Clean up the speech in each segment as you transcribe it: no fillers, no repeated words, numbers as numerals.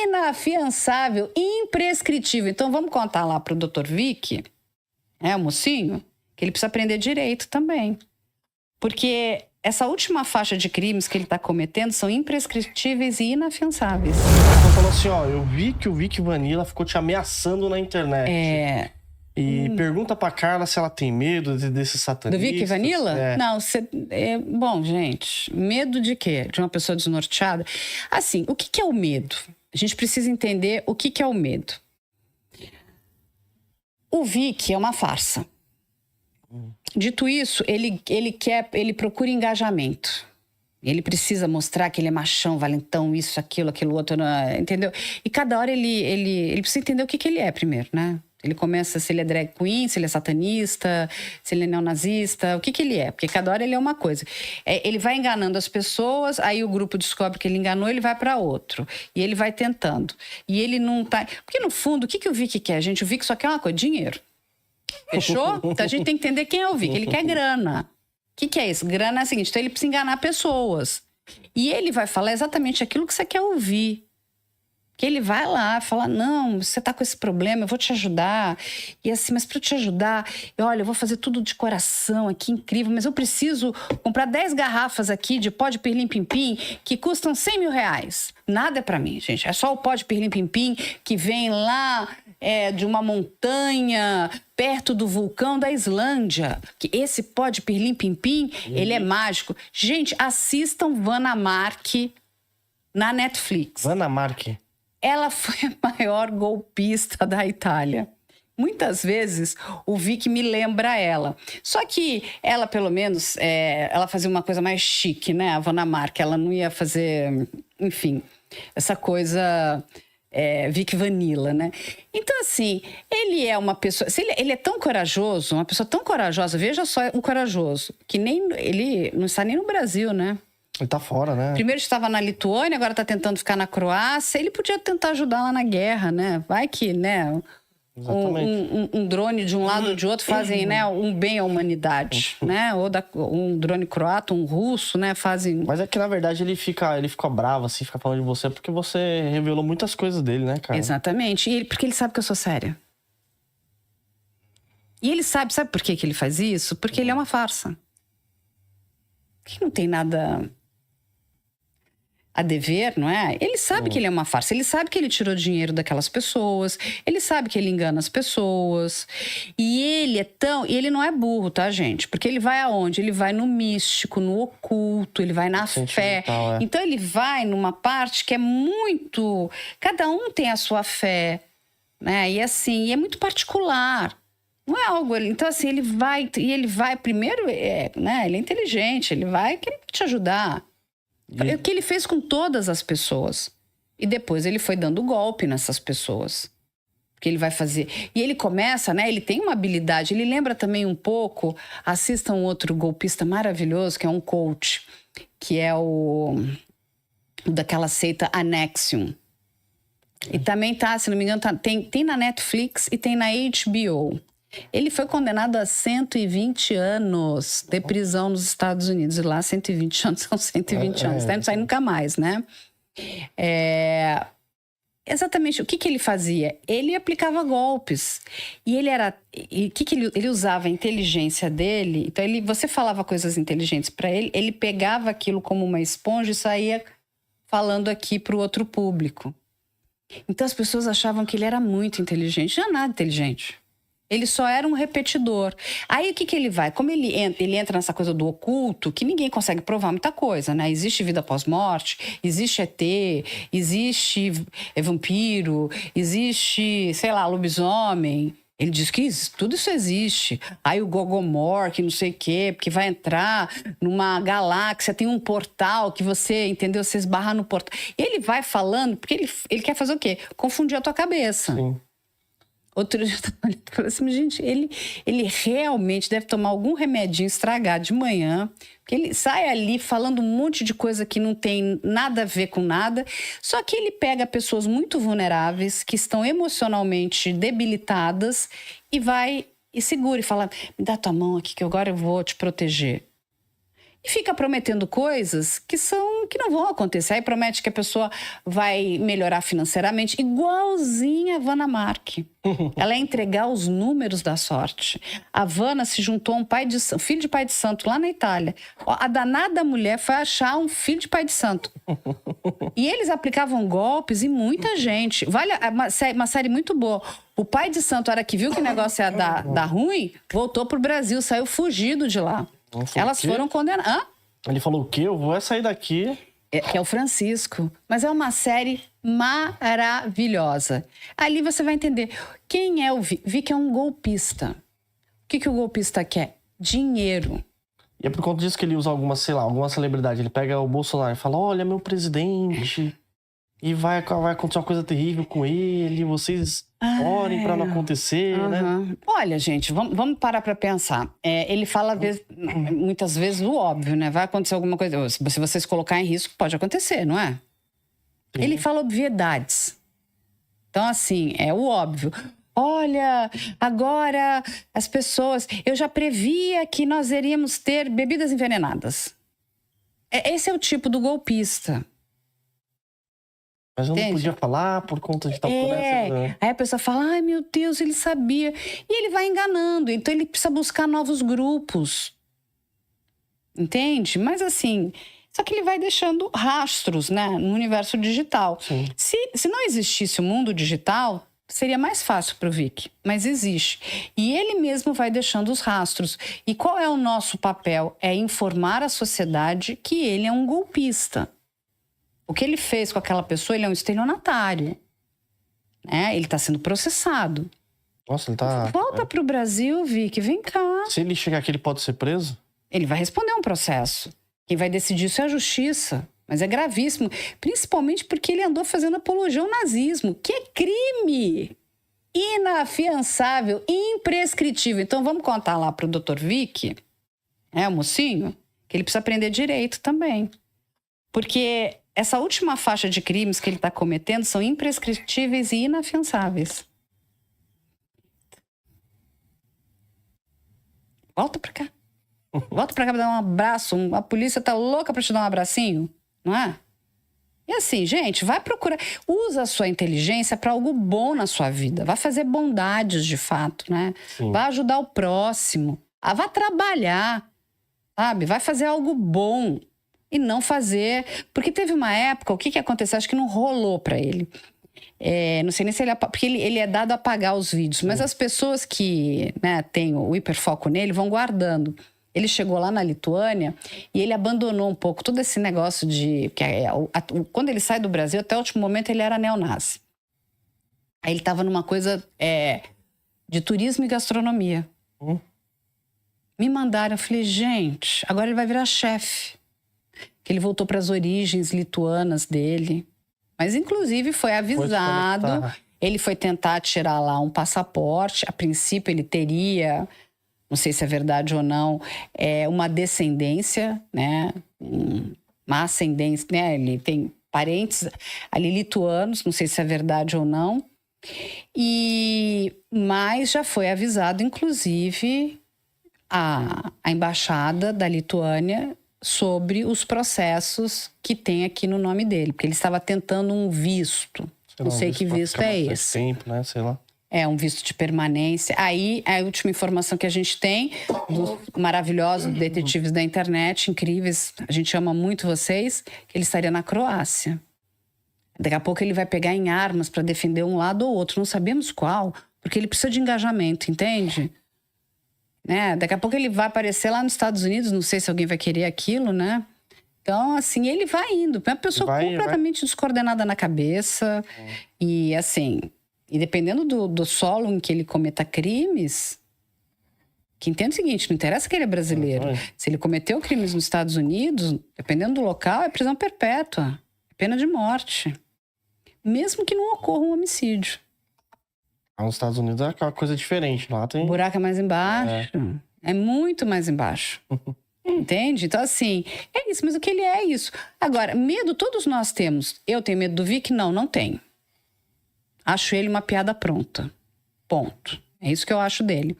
inafiançável, imprescritível. Então vamos contar lá pro Dr. Vic, o mocinho, que ele precisa aprender direito também. Porque essa última faixa de crimes que ele está cometendo são imprescritíveis e inafiançáveis. Ela falou assim, eu vi que o Vic Vanilla ficou te ameaçando na internet. E pergunta pra Carla se ela tem medo desse satanista. Do Vic Vanilla? Não, bom, gente, medo de quê? De uma pessoa desnorteada? Assim, o que é o medo? A gente precisa entender o que é o medo. O Vic é uma farsa. Dito isso, ele procura engajamento. Ele precisa mostrar que ele é machão, valentão, isso, aquilo outro, entendeu? E cada hora ele precisa entender o que ele é primeiro, né? Ele começa se ele é drag queen, se ele é satanista, se ele é neonazista, o que ele é. Porque cada hora ele é uma coisa. Ele vai enganando as pessoas, aí o grupo descobre que ele enganou, ele vai para outro. E ele vai tentando. E ele não tá... Porque no fundo, o que o Vic quer, gente? O Vic só quer uma coisa, dinheiro. Fechou? Então a gente tem que entender quem é o Vic. Ele quer grana. O que é isso? Grana é o seguinte, então ele precisa enganar pessoas. E ele vai falar exatamente aquilo que você quer ouvir. Que ele vai lá e fala, não, você tá com esse problema, eu vou te ajudar. E assim, mas para eu te ajudar, olha, eu vou fazer tudo de coração aqui, incrível, mas eu preciso comprar 10 garrafas aqui de pó de pirlim-pim-pim que custam 100 mil reais. Nada é para mim, gente. É só o pó de pirlim-pim-pim que vem lá de uma montanha perto do vulcão da Islândia. Que esse pó de pirlim-pim-pim, ele é mágico. Gente, assistam Vanna Marchi na Netflix. Vanna Marchi. Ela foi a maior golpista da Itália. Muitas vezes o Vic me lembra ela. Só que ela, pelo menos, ela fazia uma coisa mais chique, né? A Vanna Marchi. Ela não ia fazer, enfim, essa coisa Vic Vanilla, né? Então, assim, ele é uma pessoa... Ele é tão corajoso, uma pessoa tão corajosa. Veja só o corajoso, que ele não está nem no Brasil, né? Ele tá fora, né? Primeiro estava na Lituânia, agora tá tentando ficar na Croácia. Ele podia tentar ajudar lá na guerra, né? Vai que, né? Um drone de um lado ou de outro fazem, né, um bem à humanidade, né? Ou um drone croata, um russo, né? Fazem... Mas é que, na verdade, ele fica bravo, assim, fica falando de você porque você revelou muitas coisas dele, né, cara? Exatamente. Porque ele sabe que eu sou séria. E ele sabe por que ele faz isso? Porque ele é uma farsa. Que não tem nada a dever, não é? Ele sabe que ele é uma farsa. Ele sabe que ele tirou dinheiro daquelas pessoas. Ele sabe que ele engana as pessoas. E ele não é burro, tá, gente? Porque ele vai aonde? Ele vai no místico, no oculto, ele vai na fé. Então ele vai numa parte que é muito... Cada um tem a sua fé, né? E assim, é muito particular. Não é algo... Então, assim, ele vai primeiro, né? Ele é inteligente, ele vai querer te ajudar. É o que ele fez com todas as pessoas. E depois ele foi dando golpe nessas pessoas. Porque ele vai fazer... E ele começa, né? Ele tem uma habilidade. Ele lembra também um pouco... Assistam outro golpista maravilhoso, que é um coach. Que é o daquela seita Anexium. E também tá, se não me engano, tem na Netflix e tem na HBO. Ele foi condenado a 120 anos de prisão nos Estados Unidos. E lá, 120 anos são 120 anos. Tá? Não sai nunca mais, né? Exatamente. O que ele fazia? Ele aplicava golpes. E ele usava a inteligência dele. Então, você falava coisas inteligentes para ele, ele pegava aquilo como uma esponja e saía falando aqui para o outro público. Então, as pessoas achavam que ele era muito inteligente. Não é nada inteligente. Ele só era um repetidor. Aí o que ele vai? Como ele entra nessa coisa do oculto, que ninguém consegue provar muita coisa, né? Existe vida pós-morte, existe ET, existe vampiro, existe, sei lá, lobisomem. Ele diz que tudo isso existe. Aí o Gogomor, que não sei o quê, porque vai entrar numa galáxia, tem um portal que você, entendeu? Você esbarra no portal. E ele vai falando, porque ele quer fazer o quê? Confundir a tua cabeça. Sim. Outro dia eu tava olhando e falei assim, gente, ele realmente deve tomar algum remedinho estragado de manhã, porque ele sai ali falando um monte de coisa que não tem nada a ver com nada, só que ele pega pessoas muito vulneráveis, que estão emocionalmente debilitadas, e vai e segura e fala, me dá tua mão aqui que agora eu vou te proteger. E fica prometendo coisas que não vão acontecer. Aí promete que a pessoa vai melhorar financeiramente, igualzinha a Vanna Marchi. Ela é entregar os números da sorte. A Vanna se juntou a um filho de pai de santo lá na Itália. A danada mulher foi achar um filho de pai de santo. E eles aplicavam golpes em muita gente. Vale uma série muito boa. O pai de santo, a hora que viu que o negócio ia dar ruim, voltou pro Brasil, saiu fugido de lá. Elas foram condenadas. Hã? Ele falou o quê? Eu vou sair daqui. Que é o Francisco. Mas é uma série maravilhosa. Ali você vai entender quem é o Vic. Vic é um golpista. O que o golpista quer? Dinheiro. E é por conta disso que ele usa alguma celebridade. Ele pega o Bolsonaro e fala, olha, meu presidente... E vai acontecer uma coisa terrível com ele, vocês orem pra não acontecer, né? Olha, gente, vamos parar pra pensar. Ele fala muitas vezes o óbvio, né? Vai acontecer alguma coisa. Se vocês colocar em risco, pode acontecer, não é? Sim. Ele fala obviedades. Então, assim, é o óbvio. Olha, agora as pessoas... Eu já previa que nós iríamos ter bebidas envenenadas. Esse é o tipo do golpista. Mas eu não podia falar por conta de estar por essa... Né? Aí a pessoa fala, ai meu Deus, ele sabia. E ele vai enganando, então ele precisa buscar novos grupos. Entende? Mas assim, só que ele vai deixando rastros, né, no universo digital. Se não existisse o mundo digital, seria mais fácil para o Vic, mas existe. E ele mesmo vai deixando os rastros. E qual é o nosso papel? É informar a sociedade que ele é um golpista. O que ele fez com aquela pessoa, ele é um estelionatário. Né? Ele está sendo processado. Nossa, ele tá... Volta pro Brasil, Vic, vem cá. Se ele chegar aqui, ele pode ser preso? Ele vai responder um processo. Quem vai decidir isso é a justiça. Mas é gravíssimo. Principalmente porque ele andou fazendo apologia ao nazismo, que é crime inafiançável, imprescritível. Então vamos contar lá pro Dr. Vic, o mocinho, que ele precisa aprender direito também. Porque... essa última faixa de crimes que ele está cometendo são imprescritíveis e inafiançáveis. Volta pra cá. Volta pra cá pra dar um abraço. A polícia tá louca pra te dar um abracinho, não é? E assim, gente, vai procurar. Usa a sua inteligência para algo bom na sua vida. Vai fazer bondades de fato, né? Sim. Vai ajudar o próximo. Vai trabalhar, sabe? Vai fazer algo bom. E não fazer... Porque teve uma época, o que aconteceu? Acho que não rolou pra ele. Não sei nem se ele... Porque ele é dado a apagar os vídeos. Mas as pessoas que têm o hiperfoco nele vão guardando. Ele chegou lá na Lituânia e ele abandonou um pouco todo esse negócio de... quando ele sai do Brasil, até o último momento, ele era neonazi. Aí ele estava numa coisa de turismo e gastronomia. Me mandaram, eu falei, gente, agora ele vai virar chefe. Que ele voltou para as origens lituanas dele. Mas, inclusive, foi avisado. Ele foi tentar tirar lá um passaporte. A princípio, ele teria, não sei se é verdade ou não, uma descendência, né? Uma ascendência, né? Ele tem parentes ali lituanos, não sei se é verdade ou não. Mas já foi avisado, inclusive, a embaixada da Lituânia sobre os processos que tem aqui no nome dele. Porque ele estava tentando um visto. Não sei que visto é esse. Tempo, né? Sei lá. Um visto de permanência. Aí, a última informação que a gente tem dos maravilhosos detetives da internet, incríveis, a gente ama muito vocês, que ele estaria na Croácia. Daqui a pouco ele vai pegar em armas para defender um lado ou outro. Não sabemos qual, porque ele precisa de engajamento, entende? Daqui a pouco ele vai aparecer lá nos Estados Unidos, não sei se alguém vai querer aquilo, né? Então, assim, ele vai indo. É uma pessoa completamente descoordenada na cabeça. E, assim, e dependendo do solo em que ele cometa crimes, que entende o seguinte, não interessa que ele é brasileiro. Se ele cometeu crimes nos Estados Unidos, dependendo do local, é prisão perpétua. É pena de morte. Mesmo que não ocorra um homicídio. Nos Estados Unidos é aquela coisa diferente. Lá tem... O buraco é mais embaixo. É muito mais embaixo. Entende? Então, assim, é isso. Mas o que ele é isso. Agora, medo todos nós temos. Eu tenho medo do Vic? Não tenho. Acho ele uma piada pronta. Ponto. É isso que eu acho dele.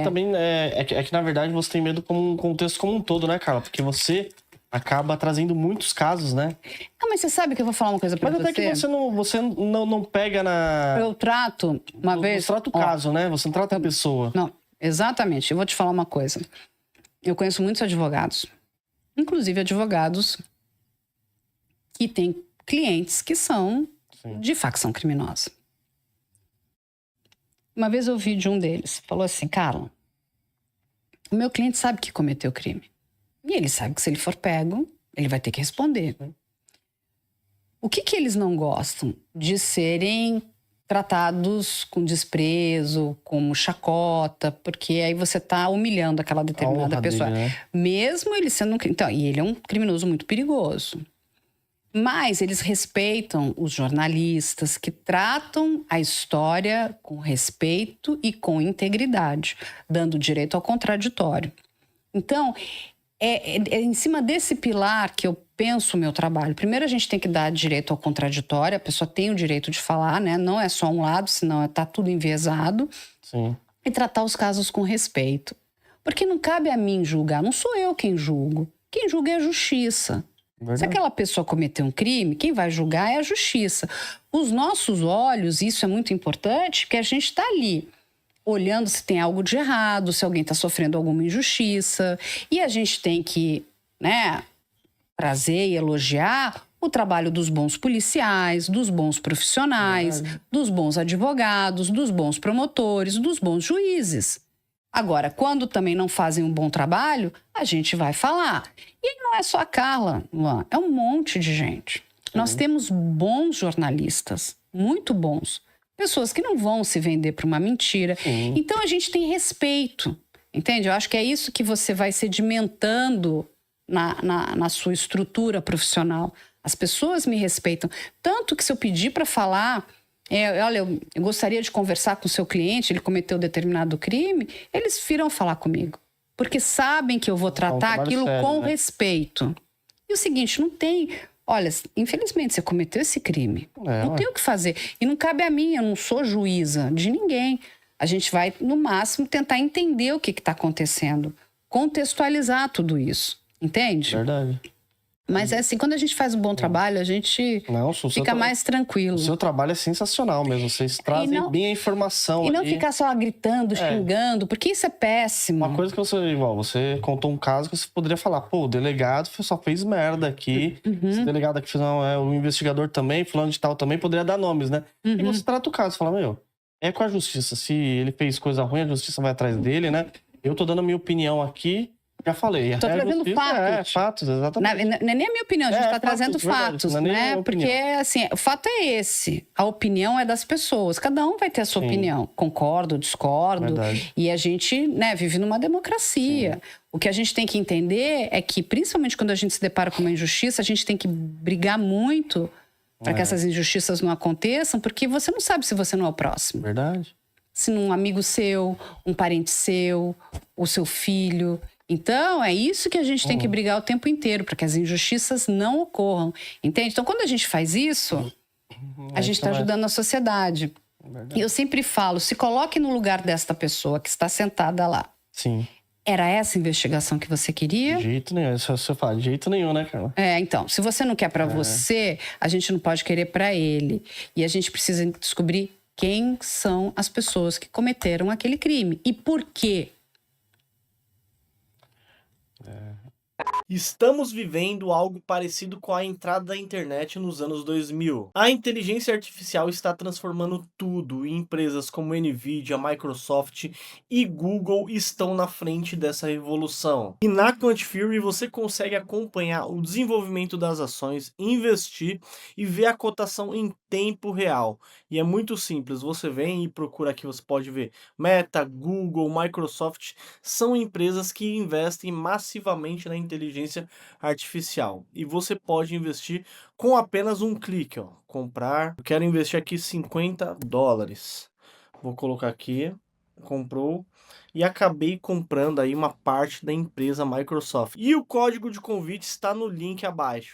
Também é que, na verdade, você tem medo como um contexto como um todo, né, Carla? Porque você acaba trazendo muitos casos, né? Ah, mas você sabe que eu vou falar uma coisa pra Mas até que você não pega na... Eu trato, uma vez... Você trata o caso, né? Você não trata a pessoa. Não, exatamente. Eu vou te falar uma coisa. Eu conheço muitos advogados, inclusive advogados que têm clientes que são de facção criminosa. Uma vez eu ouvi de um deles, falou assim, Carla, o meu cliente sabe que cometeu crime. E ele sabe que se ele for pego, ele vai ter que responder. O que eles não gostam? De serem tratados com desprezo, como chacota, porque aí você está humilhando aquela determinada pessoa. Dele, né? Mesmo ele sendo então, e ele é um criminoso muito perigoso. Mas eles respeitam os jornalistas que tratam a história com respeito e com integridade, dando direito ao contraditório. Então, é em cima desse pilar que eu penso o meu trabalho. Primeiro, a gente tem que dar direito ao contraditório, a pessoa tem o direito de falar, né? Não é só um lado, senão está tudo enviesado. Sim. E tratar os casos com respeito. Porque não cabe a mim julgar, não sou eu quem julgo. Quem julga é a justiça. Verdade. Se aquela pessoa cometeu um crime, quem vai julgar é a justiça. Os nossos olhos, isso é muito importante, porque a gente está ali olhando se tem algo de errado, se alguém está sofrendo alguma injustiça. E a gente tem que, né, trazer e elogiar o trabalho dos bons policiais, dos bons profissionais, dos bons advogados, dos bons promotores, dos bons juízes. Agora, quando também não fazem um bom trabalho, a gente vai falar. E não é só a Carla, Luan, é um monte de gente. Nós temos bons jornalistas, muito bons. Pessoas que não vão se vender para uma mentira. Então, a gente tem respeito, entende? Eu acho que é isso que você vai sedimentando na sua estrutura profissional. As pessoas me respeitam. Tanto que se eu pedir para falar... olha, eu gostaria de conversar com o seu cliente, ele cometeu determinado crime, eles virão falar comigo. Porque sabem que eu vou tratar aquilo sério, com né? respeito. E o seguinte, não tem... Olha, infelizmente, você cometeu esse crime. Não tem o que fazer. E não cabe a mim, eu não sou juíza de ninguém. A gente vai, no máximo, tentar entender o que está acontecendo. Contextualizar tudo isso. Entende? Verdade. Mas é assim, quando a gente faz um bom trabalho, a gente fica mais tranquilo. O seu trabalho é sensacional mesmo. Vocês trazem bem a informação. E não ficar só gritando, xingando, porque isso é péssimo. Uma coisa que você contou um caso que você poderia falar, pô, o delegado só fez merda aqui. Esse delegado aqui fez o investigador também, fulano de tal também, poderia dar nomes, né? E você trata o caso, fala, meu, é com a justiça. Se ele fez coisa ruim, a justiça vai atrás dele, né? Eu tô dando a minha opinião aqui. Já falei. Tô trazendo fatos. Fatos, exatamente. Não é nem a minha opinião, a gente tá trazendo fatos, verdade, né? Porque, assim, o fato é esse. A opinião é das pessoas. Cada um vai ter a sua opinião. Concordo, discordo. Verdade. E a gente, né, vive numa democracia. O que a gente tem que entender é que, principalmente quando a gente se depara com uma injustiça, a gente tem que brigar muito para que essas injustiças não aconteçam, porque você não sabe se você não é o próximo. Verdade. Se um amigo seu, um parente seu, o seu filho... Então, é isso que a gente tem que brigar o tempo inteiro, para que as injustiças não ocorram, entende? Então, quando a gente faz isso, a gente está ajudando a sociedade. E eu sempre falo, se coloque no lugar desta pessoa que está sentada lá. Sim. Era essa investigação que você queria? De jeito nenhum, isso você fala, de jeito nenhum, né, Carla? Então, se você não quer para você, a gente não pode querer para ele. E a gente precisa descobrir quem são as pessoas que cometeram aquele crime e por quê. Estamos vivendo algo parecido com a entrada da internet nos anos 2000. A inteligência artificial está transformando tudo e empresas como Nvidia, Microsoft e Google estão na frente dessa revolução. E na Quantifury você consegue acompanhar o desenvolvimento das ações, investir e ver a cotação em tempo real. E é muito simples, você vem e procura aqui, você pode ver Meta, Google, Microsoft, são empresas que investem massivamente na inteligência artificial. E você pode investir com apenas um clique, ó. Comprar, eu quero investir aqui $50. Vou colocar aqui, comprou. E acabei comprando aí uma parte da empresa Microsoft. E o código de convite está no link abaixo.